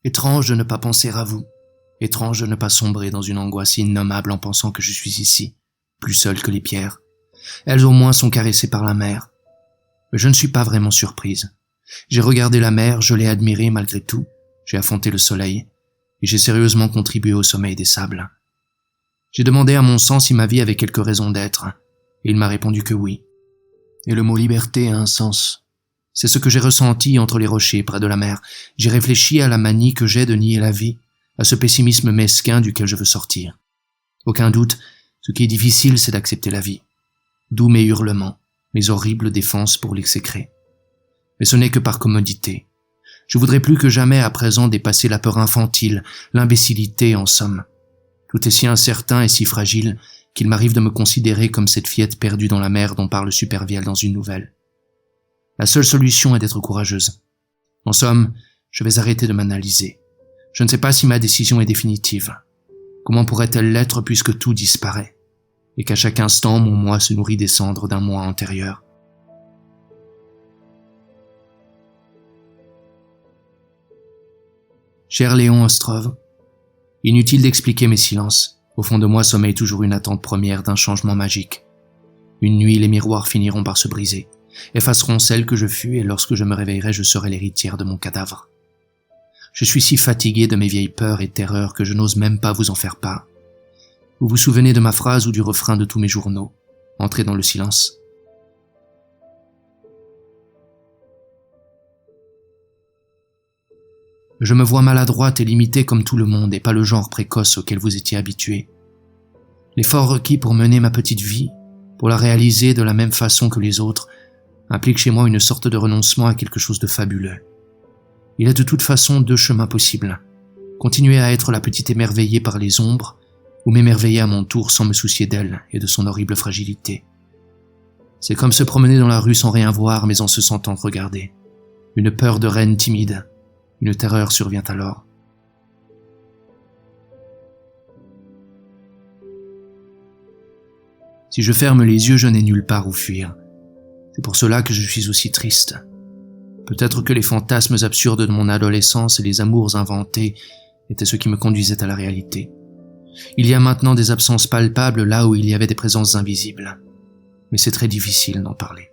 Étrange de ne pas penser à vous, étrange de ne pas sombrer dans une angoisse innommable en pensant que je suis ici, plus seul que les pierres. Elles au moins sont caressées par la mer. Mais je ne suis pas vraiment surprise. J'ai regardé la mer, je l'ai admirée malgré tout, j'ai affronté le soleil, et j'ai sérieusement contribué au sommeil des sables. J'ai demandé à mon sang si ma vie avait quelque raison d'être, et il m'a répondu que oui. Et le mot liberté a un sens. C'est ce que j'ai ressenti entre les rochers près de la mer. J'ai réfléchi à la manie que j'ai de nier la vie, à ce pessimisme mesquin duquel je veux sortir. Aucun doute, ce qui est difficile, c'est d'accepter la vie. D'où mes hurlements, mes horribles défenses pour l'exécrer. Mais ce n'est que par commodité. Je voudrais plus que jamais à présent dépasser la peur infantile, l'imbécilité en somme. Tout est si incertain et si fragile qu'il m'arrive de me considérer comme cette fillette perdue dans la mer dont parle Supervielle dans une nouvelle. La seule solution est d'être courageuse. En somme, je vais arrêter de m'analyser. Je ne sais pas si ma décision est définitive. Comment pourrait-elle l'être puisque tout disparaît, et qu'à chaque instant mon moi se nourrit des cendres d'un moi antérieur? Cher Léon Ostrov, inutile d'expliquer mes silences. Au fond de moi sommeille toujours une attente première d'un changement magique. Une nuit, les miroirs finiront par se briser, effaceront celle que je fus et lorsque je me réveillerai, je serai l'héritière de mon cadavre. Je suis si fatigué de mes vieilles peurs et terreurs que je n'ose même pas vous en faire part. Vous vous souvenez de ma phrase ou du refrain de tous mes journaux? Entrez dans le silence. Je me vois maladroite et limitée comme tout le monde et pas le genre précoce auquel vous étiez habitué. L'effort requis pour mener ma petite vie, pour la réaliser de la même façon que les autres, implique chez moi une sorte de renoncement à quelque chose de fabuleux. Il y a de toute façon deux chemins possibles. Continuer à être la petite émerveillée par les ombres, ou m'émerveiller à mon tour sans me soucier d'elle et de son horrible fragilité. C'est comme se promener dans la rue sans rien voir mais en se sentant regarder. Une peur de reine timide. Une terreur survient alors. Si je ferme les yeux, je n'ai nulle part où fuir. C'est pour cela que je suis aussi triste. Peut-être que les fantasmes absurdes de mon adolescence et les amours inventés étaient ce qui me conduisait à la réalité. Il y a maintenant des absences palpables là où il y avait des présences invisibles. Mais c'est très difficile d'en parler.